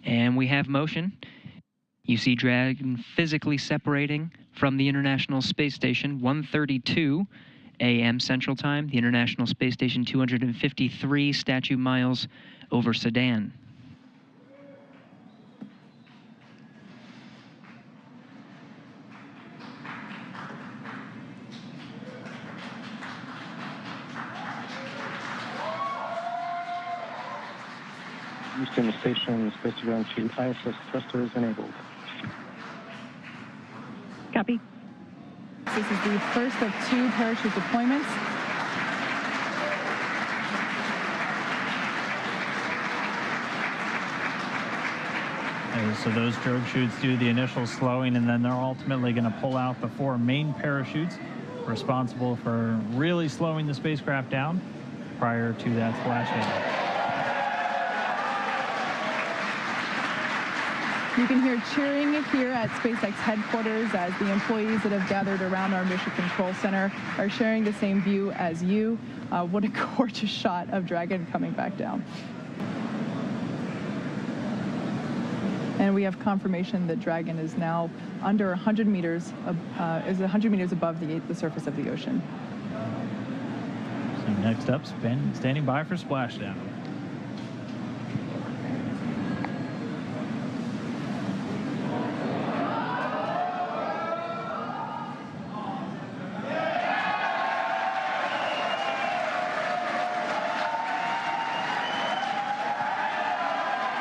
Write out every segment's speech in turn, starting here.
And we have motion. You see Dragon physically separating from the International Space Station, 1:32 a.m. Central Time. The International Space Station, 253 statute miles over Sedan. Houston Station, space to ground field ISS thrusters enabled. Copy. This is the first of 2 parachute deployments. And so those drogue chutes do the initial slowing, and then they're ultimately going to pull out the 4 main parachutes responsible for really slowing the spacecraft down prior to that splashdown. You can hear cheering here at SpaceX headquarters as the employees that have gathered around our Mission Control Center are sharing the same view as you. What a gorgeous shot of Dragon coming back down. And we have confirmation that Dragon is now under 100 meters, is 100 meters above the surface of the ocean. So next up, standing by for splashdown.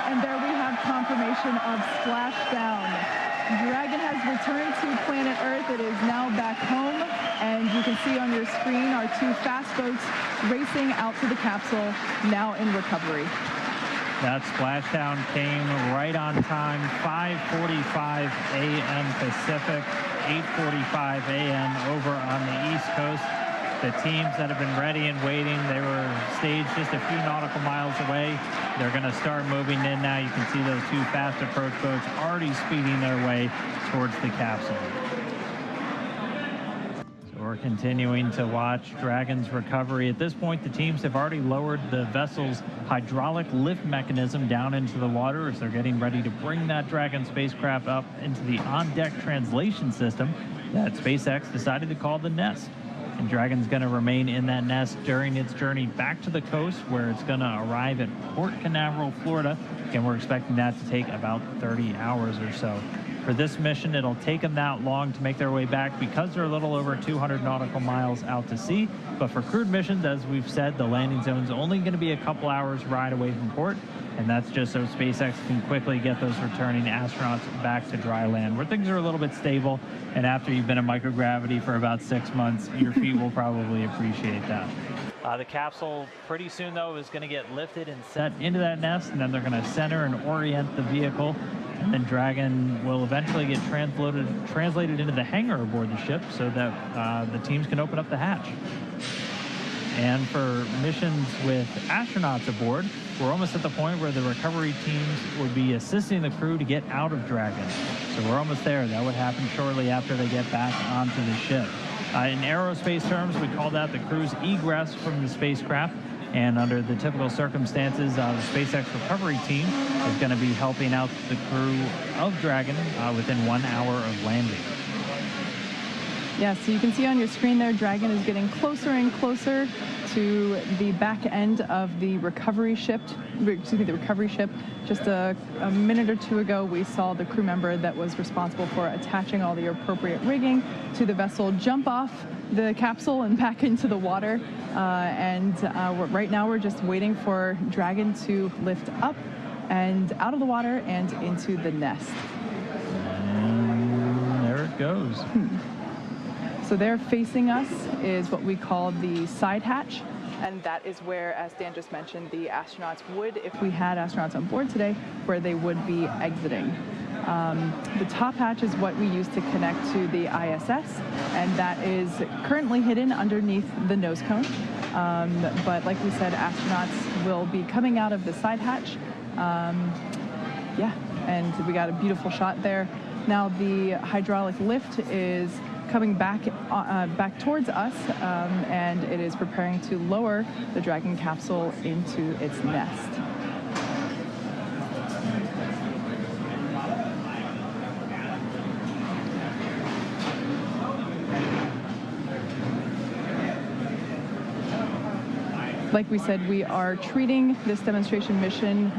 And there we have confirmation of splashdown. Dragon has returned to planet Earth. It is now back home, and you can see on your screen our 2 fast boats racing out to the capsule, now in recovery. That splashdown came right on time, 5:45 a.m. Pacific, 8:45 a.m. over on the East Coast. The teams that have been ready and waiting, they were staged just a few nautical miles away. They're going to start moving in now. You can see those 2 fast approach boats already speeding their way towards the capsule. So we're continuing to watch Dragon's recovery. At this point, the teams have already lowered the vessel's hydraulic lift mechanism down into the water as they're getting ready to bring that Dragon spacecraft up into the on-deck translation system that SpaceX decided to call the Nest. And Dragon's going to remain in that nest during its journey back to the coast, where it's going to arrive at Port Canaveral, Florida. And we're expecting that to take about 30 hours or so. For this mission, it'll take them that long to make their way back because they're a little over 200 nautical miles out to sea. But for crewed missions, as we've said, the landing zone's only going to be a couple hours ride away from port. And that's just so SpaceX can quickly get those returning astronauts back to dry land, where things are a little bit stable. And after you've been in microgravity for about 6 months, your feet will probably appreciate that. The capsule pretty soon, though, is going to get lifted and set into that nest, and then they're going to center and orient the vehicle. And then Dragon will eventually get translated into the hangar aboard the ship so that the teams can open up the hatch. And for missions with astronauts aboard, we're almost at the point where the recovery teams would be assisting the crew to get out of Dragon. So we're almost there. That would happen shortly after they get back onto the ship. In aerospace terms, we call that the crew's egress from the spacecraft. And under the typical circumstances, the SpaceX recovery team is going to be helping out the crew of Dragon within 1 hour of landing. Yeah, so you can see on your screen there, Dragon is getting closer and closer to the back end of the recovery ship. Just a minute or 2 ago, we saw the crew member that was responsible for attaching all the appropriate rigging to the vessel jump off the capsule and back into the water. Right now, we're just waiting for Dragon to lift up and out of the water and into the nest. And there it goes. So there facing us is what we call the side hatch, and that is where, as Dan just mentioned, the astronauts would, if we had astronauts on board today, where they would be exiting. The top hatch is what we use to connect to the ISS, and that is currently hidden underneath the nose cone. But like we said, astronauts will be coming out of the side hatch. Yeah, and we got a beautiful shot there. Now the hydraulic lift is coming back towards us, and it is preparing to lower the Dragon capsule into its nest. Like we said, we are treating this demonstration mission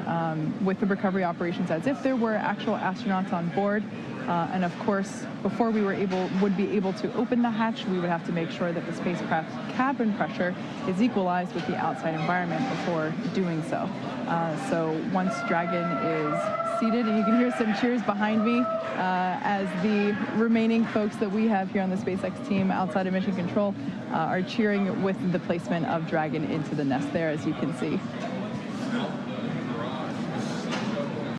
with the recovery operations as if there were actual astronauts on board. And of course, before we would be able to open the hatch, we would have to make sure that the spacecraft's cabin pressure is equalized with the outside environment before doing so. So once Dragon is seated, and you can hear some cheers behind me as the remaining folks that we have here on the SpaceX team outside of Mission Control are cheering with the placement of Dragon into the nest there, as you can see.